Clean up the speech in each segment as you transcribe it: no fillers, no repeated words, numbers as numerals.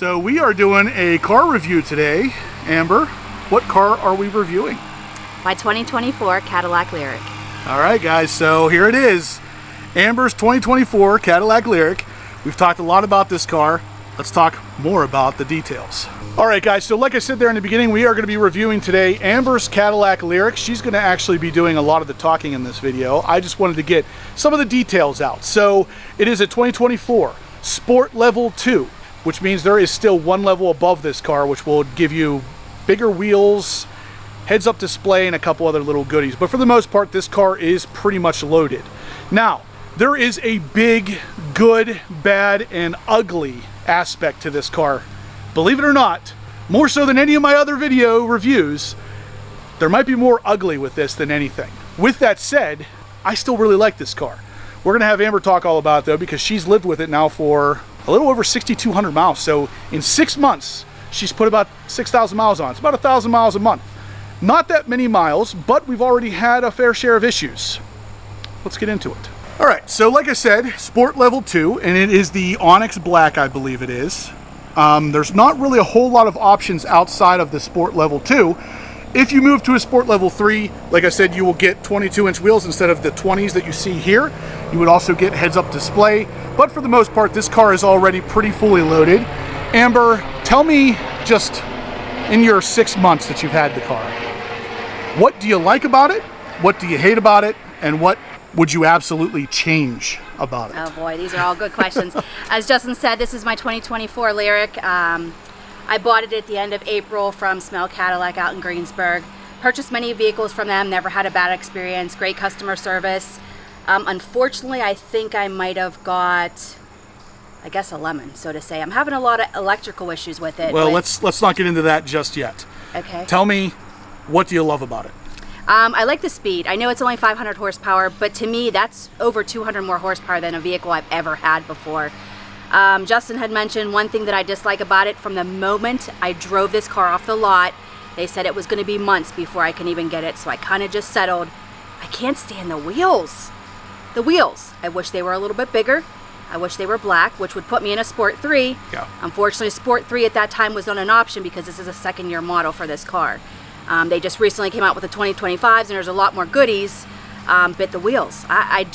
So we are doing a car review today. Amber, what car are we reviewing? My 2024 Cadillac Lyriq. All right, guys, so here it is. Amber's 2024 Cadillac Lyriq. We've talked a lot about this car. Let's talk more about the details. All right, guys, so like I said there in the beginning, we are going to be reviewing today Amber's Cadillac Lyriq. She's going to actually be doing a lot of the talking in this video. I just wanted to get some of the details out. So it is a 2024 Sport Level 2, which means there is still one level above this car, which will give you bigger wheels, heads-up display, and a couple other little goodies. But for the most part, this car is pretty much loaded. Now, there is a big, good, bad, and ugly aspect to this car. Believe it or not, more so than any of my other video reviews, there might be more ugly with this than anything. With that said, I still really like this car. We're gonna have Amber talk all about it though, because she's lived with it now for a little over 6,200 miles. So in 6 months, she's put about 6,000 miles on. It's about 1,000 miles a month. Not that many miles, but we've already had a fair share of issues. Let's get into it. All right, so like I said, Sport Level 2, and it is the Onyx Black, I believe it is. There's not really a whole lot of options outside of the Sport Level 2. If you move to a Sport Level 3, like I said, you will get 22-inch wheels instead of the 20s that you see here. You would also get heads-up display, but for the most part, this car is already pretty fully loaded. Amber, tell me, just in your 6 months that you've had the car, what do you like about it? What do you hate about it? And what would you absolutely change about it? Oh boy, these are all good questions. As Justin said, this is my 2024 Lyriq. I bought it at the end of April from Smell Cadillac out in Greensburg. Purchased many vehicles from them, never had a bad experience, great customer service. Unfortunately, I think I might have got, I guess, a lemon, so to say. I'm having a lot of electrical issues with it. Well, let's not get into that just yet. Okay. Tell me, what do you love about it? I like the speed. I know it's only 500 horsepower, but to me, that's over 200 more horsepower than a vehicle I've ever had before. Justin had mentioned one thing that I dislike about it. From the moment I drove this car off the lot, they said it was going to be months before I can even get it, so I kind of just settled. I can't stand the wheels. The wheels. I wish they were a little bit bigger. I wish they were black, which would put me in a Sport 3. Yeah. Unfortunately, Sport 3 at that time was not an option because this is a second-year model for this car. They just recently came out with the 2025s, and there's a lot more goodies, but the wheels. I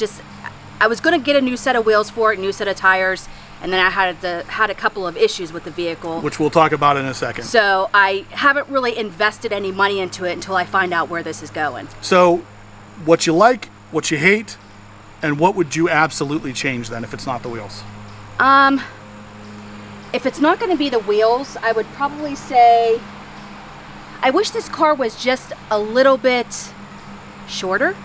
was going to get a new set of wheels for it, a new set of tires, and then I had a couple of issues with the vehicle, which we'll talk about in a second. So I haven't really invested any money into it until I find out where this is going. So what you like, what you hate, and what would you absolutely change then if it's not the wheels? If it's not going to be the wheels, I would probably say I wish this car was just a little bit shorter,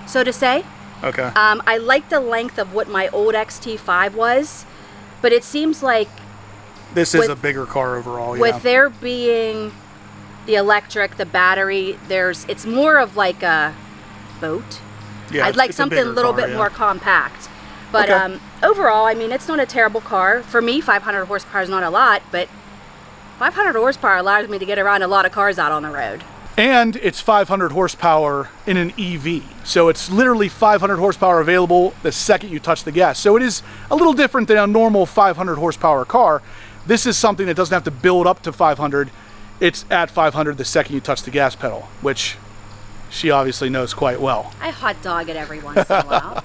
so to say. Okay. I like the length of what my old XT5 was, but it seems like this is a bigger car overall. Yeah. With there being the electric, the battery, it's more of like a boat. Yeah, I'd like something a little bit more compact. But overall, I mean, it's not a terrible car. For me, 500 horsepower is not a lot, but 500 horsepower allows me to get around a lot of cars out on the road. And it's 500 horsepower in an EV. So it's literally 500 horsepower available the second you touch the gas. So it is a little different than a normal 500 horsepower car. This is something that doesn't have to build up to 500. It's at 500 the second you touch the gas pedal, which she obviously knows quite well. I hot dog it every once in a while.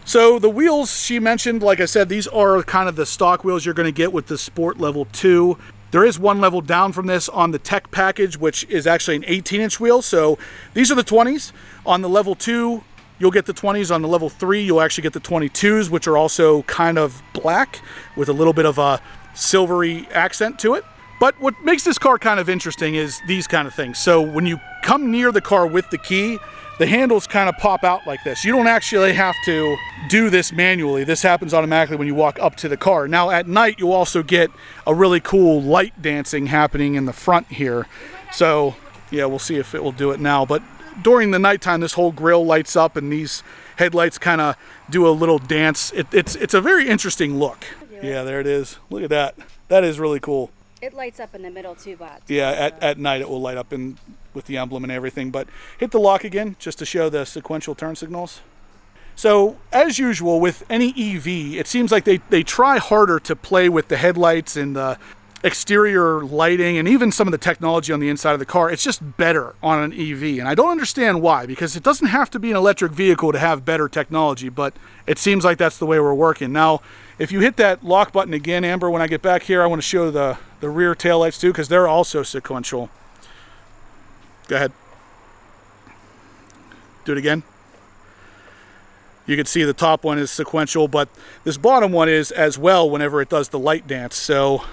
So the wheels she mentioned, like I said, these are kind of the stock wheels you're going to get with the Sport Level 2. There is one level down from this on the tech package, which is actually an 18-inch wheel. So these are the 20s. On the Level 2, you'll get the 20s. On the Level 3, you'll actually get the 22s, which are also kind of black with a little bit of a silvery accent to it. But what makes this car kind of interesting is these kind of things. So when you come near the car with the key, the handles kind of pop out like this. You don't actually have to do this manually. This happens automatically when you walk up to the car. Now at night, you'll also get a really cool light dancing happening in the front here. So yeah, we'll see if it will do it now. But during the nighttime, this whole grille lights up and these headlights kind of do a little dance. It's a very interesting look. Yeah, there it is. Look at that. That is really cool. It lights up in the middle too, but yeah, at night it will light up with the emblem and everything. But hit the lock again just to show the sequential turn signals. So as usual with any EV, it seems like they try harder to play with the headlights and the exterior lighting and even some of the technology on the inside of the car. It's just better on an EV, and I don't understand why, because it doesn't have to be an electric vehicle to have better technology, but it seems like that's the way we're working. Now, if you hit that lock button again, Amber, when I get back here, I want to show the rear taillights too, because they're also sequential. Go ahead. Do it again. You can see the top one is sequential, but this bottom one is as well whenever it does the light dance. So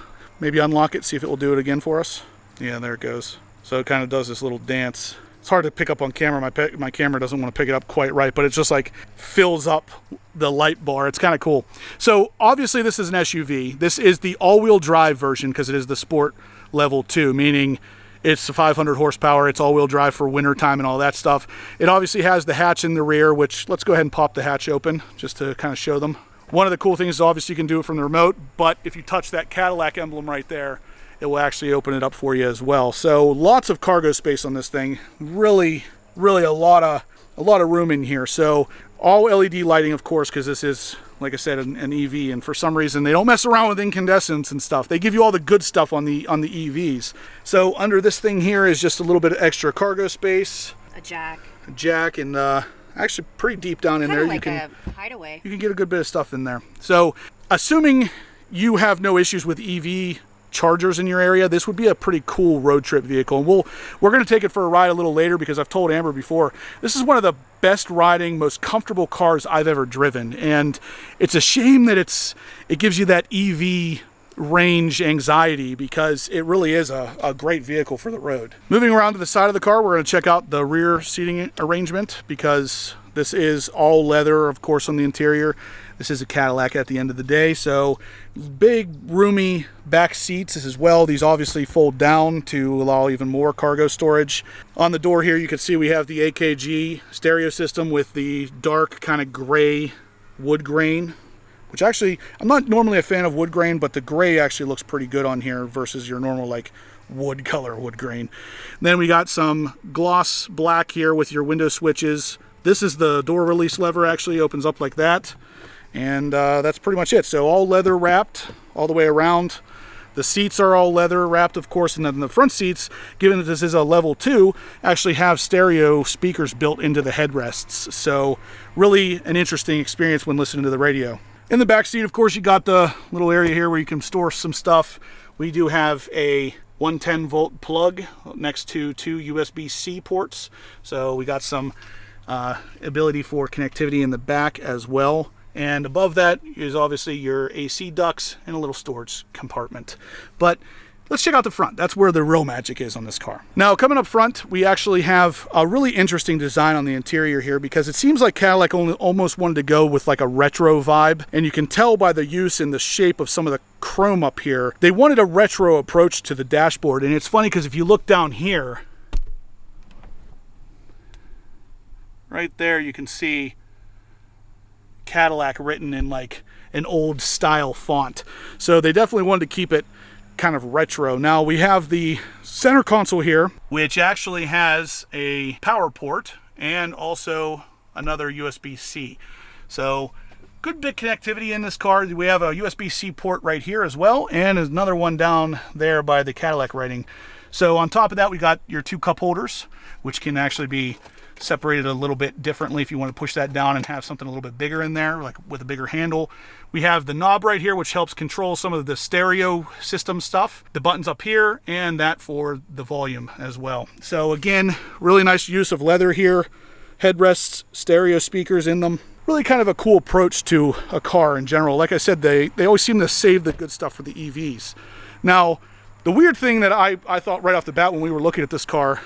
maybe unlock it, see if it will do it again for us. Yeah, there it goes. So it kind of does this little dance. It's hard to pick up on camera. My camera doesn't want to pick it up quite right, but it's just like fills up the light bar. It's kind of cool. So obviously this is an SUV. This is the all-wheel drive version because it is the Sport Level 2, meaning it's 500 horsepower. It's all-wheel drive for winter time and all that stuff. It obviously has the hatch in the rear, which let's go ahead and pop the hatch open just to kind of show them. One of the cool things is obviously you can do it from the remote, but if you touch that Cadillac emblem right there, it will actually open it up for you as well. So lots of cargo space on this thing. Really a lot of room in here. So all LED lighting, of course, because this is, like I said, an EV, and for some reason they don't mess around with incandescents and stuff. They give you all the good stuff on the EVs. So under this thing here is just a little bit of extra cargo space. A jack, and actually pretty deep down in there. Like a hideaway. You can get a good bit of stuff in there. So assuming you have no issues with EV chargers in your area, this would be a pretty cool road trip vehicle. And we're going to take it for a ride a little later, because I've told Amber before, this is one of the best riding, most comfortable cars I've ever driven. And it's a shame that it gives you that EV range anxiety, because it really is a great vehicle for the road. Moving around to the side of the car, we're going to check out the rear seating arrangement, because this is all leather, of course, on the interior. This is a Cadillac at the end of the day, so big, roomy back seats as well. These obviously fold down to allow even more cargo storage. On the door here, you can see we have the AKG stereo system with the dark kind of gray wood grain, which actually, I'm not normally a fan of wood grain, but the gray actually looks pretty good on here versus your normal like wood color wood grain. And then we got some gloss black here with your window switches. This is the door release lever, actually opens up like that. And that's pretty much it. So all leather wrapped all the way around. The seats are all leather wrapped, of course, and then the front seats, given that this is a level 2, actually have stereo speakers built into the headrests. So really an interesting experience when listening to the radio. In the back seat, of course, you got the little area here where you can store some stuff. We do have a 110 volt plug next to 2 USB-C ports. So we got some ability for connectivity in the back as well. And above that is obviously your AC ducts and a little storage compartment. But let's check out the front. That's where the real magic is on this car. Now, coming up front, we actually have a really interesting design on the interior here, because it seems like Cadillac almost wanted to go with like a retro vibe. And you can tell by the use and the shape of some of the chrome up here, they wanted a retro approach to the dashboard. And it's funny because if you look down here, right there, you can see Cadillac written in like an old style font. So they definitely wanted to keep it kind of retro. Now we have the center console here, which actually has a power port and also another USB-C. So good bit connectivity in this car. We have a USB-C port right here as well, and another one down there by the Cadillac writing. So on top of that, we got your 2 cup holders, which can actually be separated a little bit differently if you want to push that down and have something a little bit bigger in there, like with a bigger handle. We have the knob right here, which helps control some of the stereo system stuff. The buttons up here, and that for the volume as well. So again, really nice use of leather here. Headrests, stereo speakers in them. Really kind of a cool approach to a car in general. Like I said, they always seem to save the good stuff for the EVs. Now, the weird thing that I thought right off the bat when we were looking at this car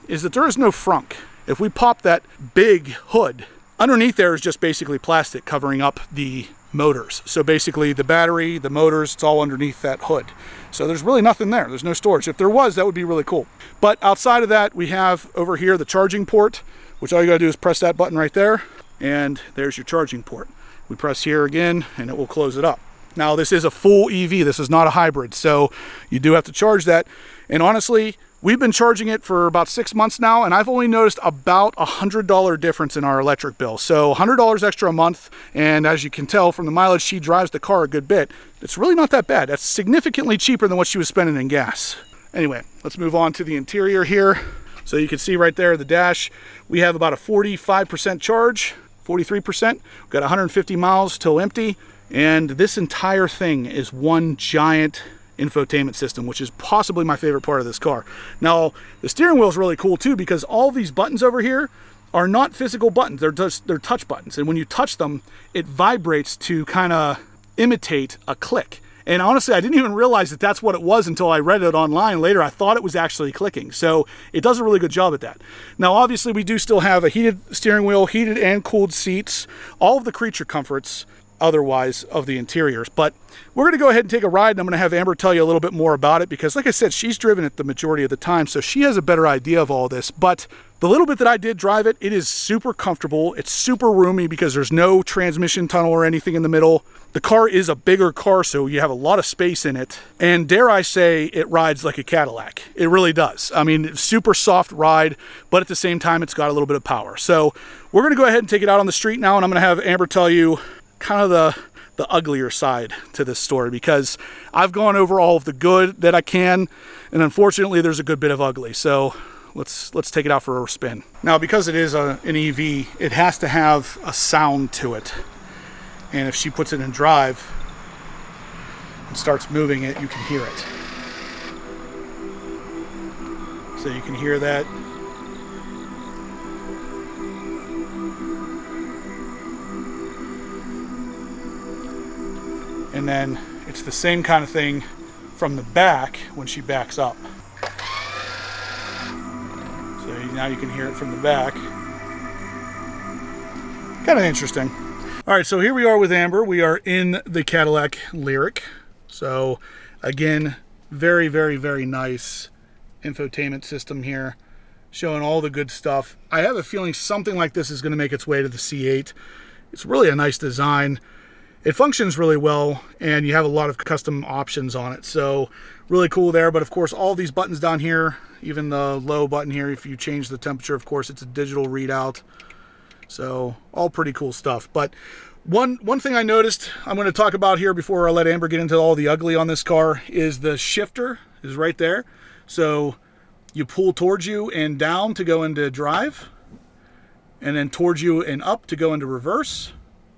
is that there is no frunk. If we pop that big hood, underneath there is just basically plastic covering up the motors. So basically the battery, the motors, it's all underneath that hood. So there's really nothing there. There's no storage. If there was, that would be really cool. But outside of that, we have over here the charging port, which all you gotta do is press that button right there, and there's your charging port. We press here again, and it will close it up. Now this is a full EV. This is not a hybrid, so you do have to charge that. And honestly, We've been charging it for about 6 months now, and I've only noticed about $100 difference in our electric bill. So $100 extra a month, and as you can tell from the mileage, she drives the car a good bit. It's really not that bad. That's significantly cheaper than what she was spending in gas. Anyway, let's move on to the interior here. So you can see right there, the dash, we have about a 45% charge, 43%. We've got 150 miles till empty, and this entire thing is one giant infotainment system, which is possibly my favorite part of this car. Now, the steering wheel is really cool too, because all these buttons over here are not physical buttons. They're touch buttons. And when you touch them, it vibrates to kind of imitate a click. And honestly, I didn't even realize that that's what it was until I read it online later. I thought it was actually clicking. So it does a really good job at that. Now, obviously, we do still have a heated steering wheel, heated and cooled seats, all of the creature comforts otherwise of the interiors. But we're going to go ahead and take a ride, and I'm going to have Amber tell you a little bit more about it, because like I said, she's driven it the majority of the time, so she has a better idea of all this. But the little bit that I did drive it, it is super comfortable. It's super roomy because there's no transmission tunnel or anything in the middle. The car is a bigger car, so you have a lot of space in it. And dare I say, it rides like a Cadillac. It really does. I mean, super soft ride, but at the same time, it's got a little bit of power. So we're going to go ahead and take it out on the street now, and I'm going to have Amber tell you kind of the uglier side to this story, because I've gone over all of the good that I can, and unfortunately there's a good bit of ugly. So let's take it out for a spin. Now, because it is an EV, it has to have a sound to it, and if she puts it in drive and starts moving it, you can hear it. So you can hear that. And then it's the same kind of thing from the back when she backs up. So now you can hear it from the back. Kind of interesting. All right, so here we are with Amber. We are in the Cadillac Lyriq. So again, very, very, very nice infotainment system here, showing all the good stuff. I have a feeling something like this is going to make its way to the C8. It's really a nice design. It functions really well, and you have a lot of custom options on it. So really cool there. But of course, all these buttons down here, even the low button here, if you change the temperature, of course, it's a digital readout. So all pretty cool stuff. But one thing I noticed I'm going to talk about here before I let Amber get into all the ugly on this car is the shifter is right there. So you pull towards you and down to go into drive, and then towards you and up to go into reverse.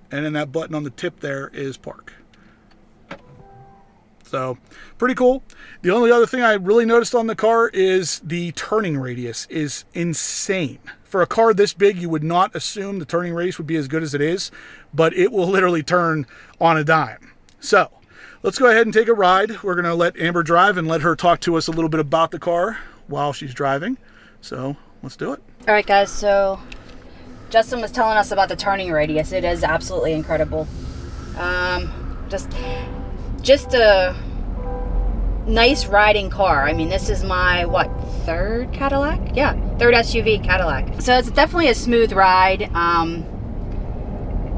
And then that button on the tip there is park. So pretty cool. The only other thing I really noticed on the car is the turning radius is insane. For a car this big, you would not assume the turning radius would be as good as it is, but it will literally turn on a dime. So let's go ahead and take a ride. We're going to let Amber drive and let her talk to us a little bit about the car while she's driving. So let's do it. All right, guys. So Justin was telling us about the turning radius. It is absolutely incredible. Just a nice riding car. I mean, this is my, third Cadillac? Yeah, third SUV Cadillac. So it's definitely a smooth ride.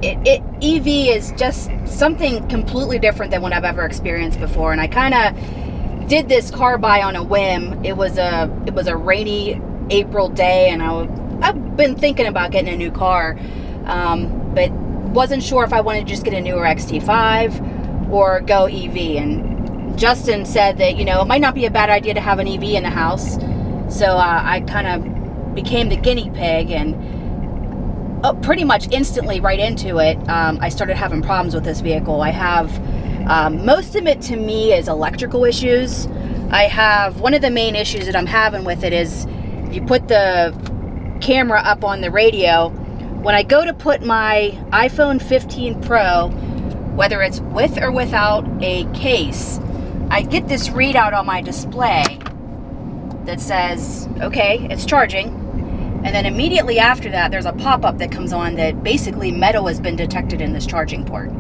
EV is just something completely different than what I've ever experienced before. And I kind of did this car buy on a whim. It was a rainy April day, and I've been thinking about getting a new car, but wasn't sure if I wanted to just get a newer XT5 or go EV. And Justin said that, it might not be a bad idea to have an EV in the house. So I kind of became the guinea pig, and pretty much instantly right into it, I started having problems with this vehicle. I have, most of it to me is electrical issues. I have, one of the main issues that I'm having with it is you put the camera up on the radio. When I go to put my iPhone 15 Pro, whether it's with or without a case, I get this readout on my display that says, okay, it's charging. And then immediately after that, there's a pop-up that comes on that basically metal has been detected in this charging port.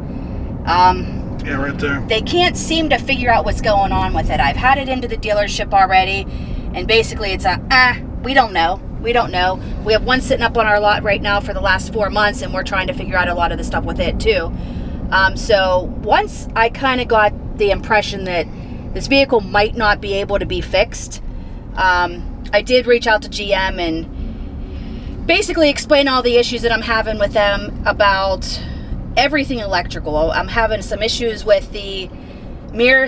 Yeah, right there. They can't seem to figure out what's going on with it. I've had it into the dealership already, and basically it's we don't know. We don't know. We have one sitting up on our lot right now for the last 4 months, and we're trying to figure out a lot of the stuff with it too. So once I kind of got the impression that this vehicle might not be able to be fixed, I did reach out to GM and basically explain all the issues that I'm having with them about everything electrical. I'm having some issues with the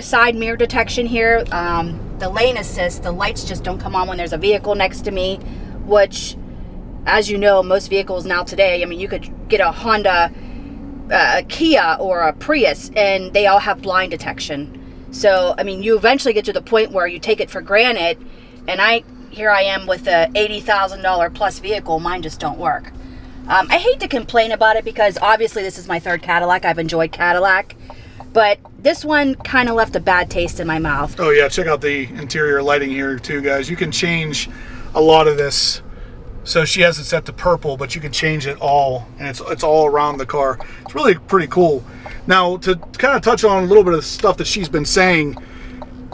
side mirror detection here. The lane assist, the lights just don't come on when there's a vehicle next to me, which, as you know, most vehicles now today, I mean, you could get a Honda, a Kia, or a Prius, and they all have blind detection. So, I mean, you eventually get to the point where you take it for granted, and here I am with a $80,000 plus vehicle, mine just don't work. I hate to complain about it because obviously this is my third Cadillac. I've enjoyed Cadillac, but this one kind of left a bad taste in my mouth. Oh yeah, check out the interior lighting here too, guys. You can change a lot of this. So she has it set to purple, but you can change it all, and it's all around the car. It's really pretty cool. Now, to kind of touch on a little bit of the stuff that she's been saying,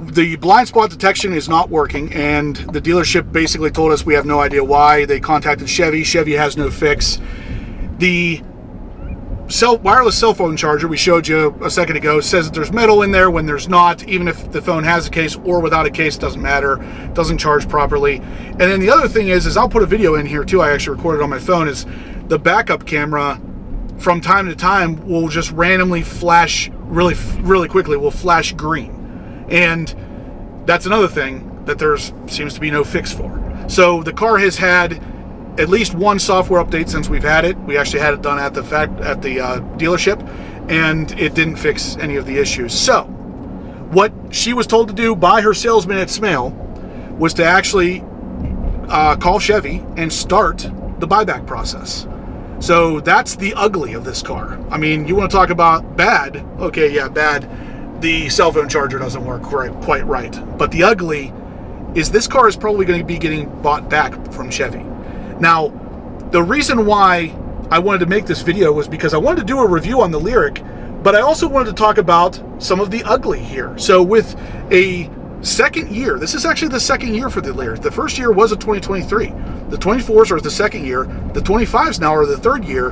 the blind spot detection is not working, and the dealership basically told us we have no idea why. They contacted Chevy. Chevy has no fix. The wireless cell phone charger we showed you a second ago says that there's metal in there when there's not. Even if the phone has a case or without a case, doesn't matter. It doesn't charge properly. And then the other thing is I'll put a video in here too. I actually recorded on my phone. Is the backup camera from time to time will just randomly flash really quickly. Will flash green, and that's another thing that seems to be no fix for. So the car has had at least one software update since we've had it. We actually had it done at the dealership, and it didn't fix any of the issues. So what she was told to do by her salesman at Smale was to actually call Chevy and start the buyback process. So that's the ugly of this car. I mean, you want to talk about bad? Okay, yeah, bad. The cell phone charger doesn't work quite right. But the ugly is this car is probably going to be getting bought back from Chevy. Now, the reason why I wanted to make this video was because I wanted to do a review on the Lyriq, but I also wanted to talk about some of the ugly here. So with a second year, this is actually the second year for the Lyriq. The first year was a 2023. The 24s are the second year. The 25s now are the third year.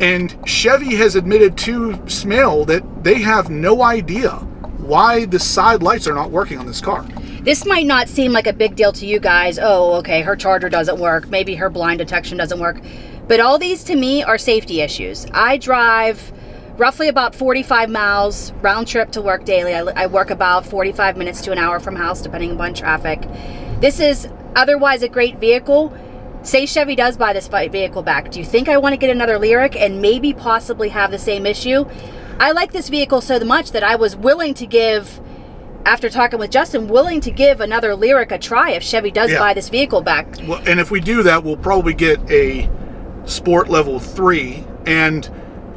And Chevy has admitted to Smale that they have no idea why the side lights are not working on this car. This might not seem like a big deal to you guys. Oh, okay, her charger doesn't work. Maybe her blind detection doesn't work. But all these to me are safety issues. I drive roughly about 45 miles round trip to work daily. I work about 45 minutes to an hour from house, depending upon traffic. This is otherwise a great vehicle. Say Chevy does buy this vehicle back. Do you think I want to get another Lyriq and maybe possibly have the same issue? I like this vehicle so much that I was willing to give, after talking with Justin, willing to give another Lyriq a try if Chevy does buy this vehicle back. Well, and if we do that, we'll probably get a Sport Level 3. And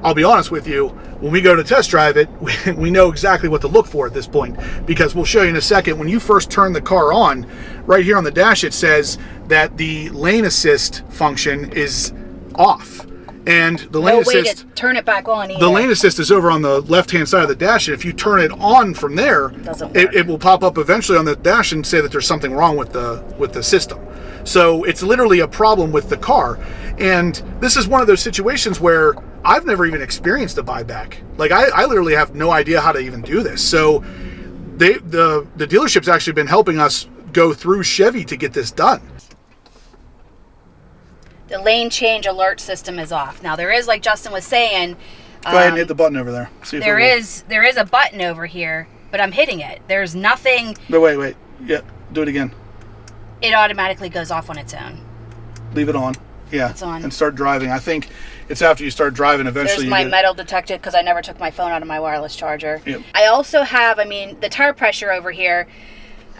I'll be honest with you, when we go to test drive it, we know exactly what to look for at this point, because we'll show you in a second. When you first turn the car on, right here on the dash, it says that the lane assist function is off. And the lane assist, no way to turn it back on either. The lane assist is over on the left-hand side of the dash, and if you turn it on from there, it will pop up eventually on the dash and say that there's something wrong with the system. So it's literally a problem with the car. And this is one of those situations where I've never even experienced a buyback. Like I literally have no idea how to even do this. So the dealership's actually been helping us go through Chevy to get this done. The lane change alert system is off. Now there is, like Justin was saying, go ahead and hit the button over there. See if there is a button over here, but I'm hitting it. There's nothing. But wait. Yeah, do it again. It automatically goes off on its own. Leave it on. Yeah, it's on. And start driving. I think it's after you start driving eventually. There's my metal detected because I never took my phone out of my wireless charger. Yep. I also have, the tire pressure over here.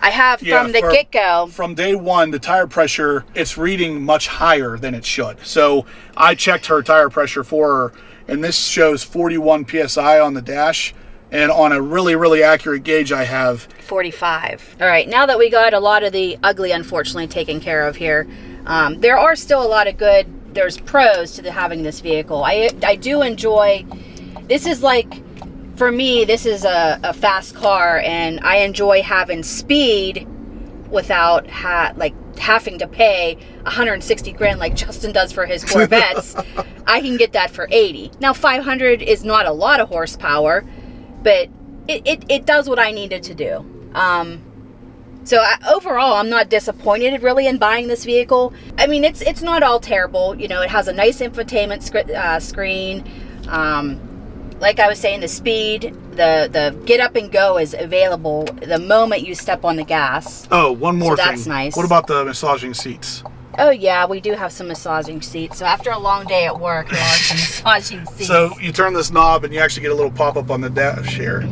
I have from the get-go. From day one, the tire pressure, it's reading much higher than it should. So I checked her tire pressure for her, and this shows 41 PSI on the dash. And on a really, really accurate gauge, I have 45. All right, now that we got a lot of the ugly, unfortunately, taken care of here, there are still a lot of there's pros to having this vehicle. I do enjoy, this is like, for me, this is a fast car, and I enjoy having speed without having to pay 160 grand like Justin does for his Corvettes. I can get that for 80. Now 500 is not a lot of horsepower, but it does what I needed to do. So overall, I'm not disappointed really in buying this vehicle. I mean, it's not all terrible. You know, it has a nice infotainment screen. Like I was saying, the speed, the get up and go is available the moment you step on the gas. Oh, one more thing. That's nice. What about the massaging seats? Oh yeah, we do have some massaging seats. So after a long day at work, there are some massaging seats. So you turn this knob and you actually get a little pop-up on the dash here.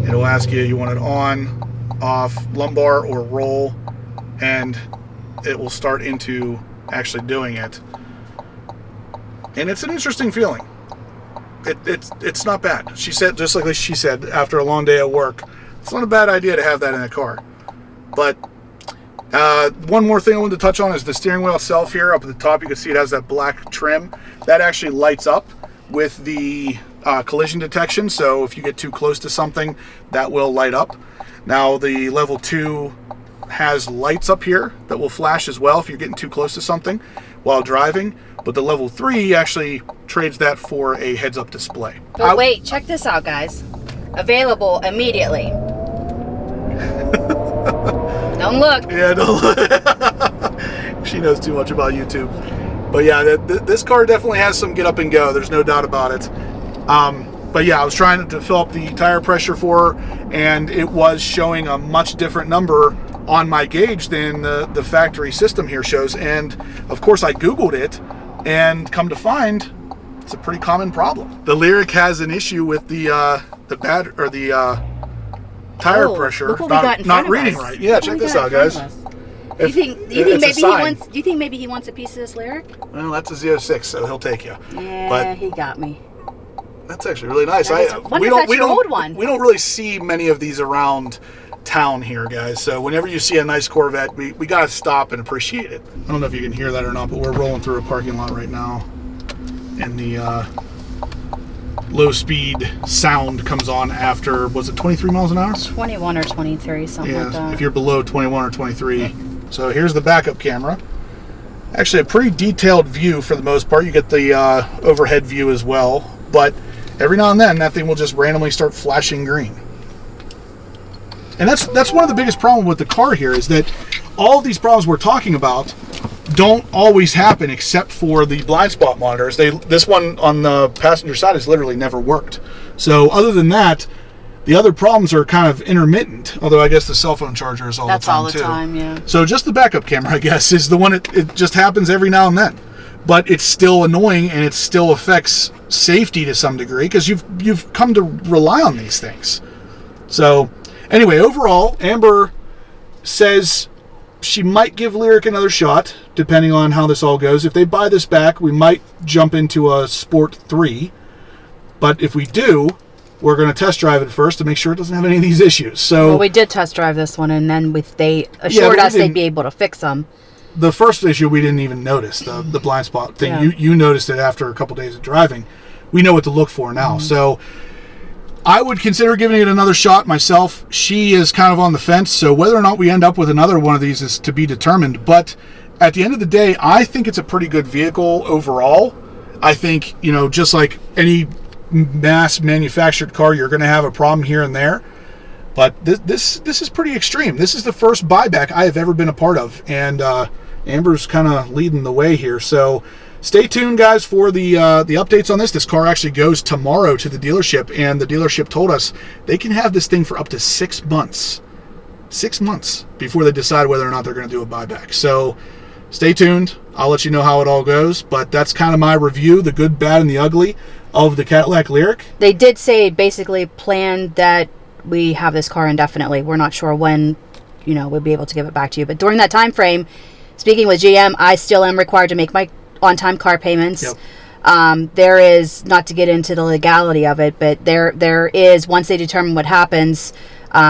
It'll ask you want it on, off, lumbar, or roll, and it will start into actually doing it. And it's an interesting feeling. It's not bad. She said, just like she said, after a long day at work, it's not a bad idea to have that in a car. But one more thing I wanted to touch on is the steering wheel itself here. Up at the top, you can see it has that black trim. That actually lights up with the collision detection. So if you get too close to something, that will light up. Now, the level 2 has lights up here that will flash as well if you're getting too close to something while driving. But the level 3 actually trades that for a heads-up display. But wait, check this out, guys. Available immediately. Don't look. Yeah, don't look. She knows too much about YouTube. But yeah, this car definitely has some get up and go. There's no doubt about it. But yeah, I was trying to fill up the tire pressure for her, and it was showing a much different number on my gauge than the factory system here shows. And of course, I Googled it, and come to find, it's a pretty common problem. The Lyriq has an issue with the tire pressure not reading right. Yeah, check this out, guys. Do you think maybe he wants a piece of this Lyriq? Well, that's a 06, so he'll take you. Yeah, but he got me. That's actually really nice. We don't really see many of these around town here, guys. So whenever you see a nice Corvette, we gotta stop and appreciate it. I don't know if you can hear that or not, but we're rolling through a parking lot right now, and the low speed sound comes on after, was it 23 miles an hour? 21 or 23, something like that. If you're below 21 or 23. So here's the backup camera. Actually, a pretty detailed view for the most part. You get the overhead view as well, but every now and then that thing will just randomly start flashing green. And that's one of the biggest problems with the car here, is that all of these problems we're talking about don't always happen except for the blind spot monitors. This one on the passenger side has literally never worked. So other than that, the other problems are kind of intermittent, although I guess the cell phone charger is all the time too. That's all the time, yeah. So just the backup camera, I guess, is the one it just happens every now and then. But it's still annoying, and it still affects safety to some degree, because you've come to rely on these things. So anyway, overall, Amber says she might give Lyriq another shot, depending on how this all goes. If they buy this back, we might jump into a Sport 3. But if we do, we're going to test drive it first to make sure it doesn't have any of these issues. So, well, we did test drive this one, and then they assured us they'd be able to fix them. The first issue we didn't even notice, the blind spot thing. Yeah. You noticed it after a couple days of driving. We know what to look for now. So I would consider giving it another shot myself. She is kind of on the fence, so whether or not we end up with another one of these is to be determined. But at the end of the day, I think it's a pretty good vehicle overall. I think, just like any mass manufactured car, you're going to have a problem here and there. But this is pretty extreme. This is the first buyback I have ever been a part of, and Amber's kind of leading the way here. So stay tuned, guys, for the updates on this. This car actually goes tomorrow to the dealership, and the dealership told us they can have this thing for up to 6 months. 6 months before they decide whether or not they're going to do a buyback. So stay tuned. I'll let you know how it all goes. But that's kind of my review, the good, bad, and the ugly of the Cadillac Lyriq. They did say basically planned that we have this car indefinitely. We're not sure when, we'll be able to give it back to you. But during that time frame, speaking with GM, I still am required to make my on-time car payments. Yep. There is, not to get into the legality of it, but there is, once they determine what happens,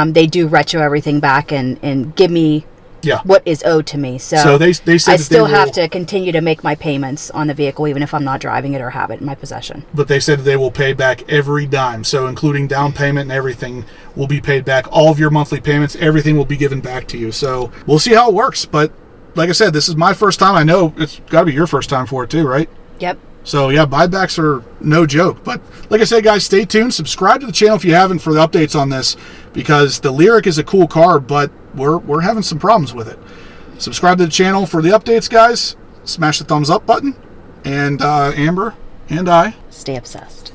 they do retro everything back and give me what is owed to me. So they said I still have to continue to make my payments on the vehicle, even if I'm not driving it or have it in my possession. But they said they will pay back every dime. So including down payment and everything will be paid back. All of your monthly payments, everything will be given back to you. So we'll see how it works. But like I said, this is my first time. I know it's got to be your first time for it too, right? Yep. So yeah, buybacks are no joke. But like I said, guys, stay tuned. Subscribe to the channel if you haven't for the updates on this, because the Lyriq is a cool car, but we're having some problems with it. Subscribe to the channel for the updates, guys. Smash the thumbs up button. And Amber and I stay obsessed.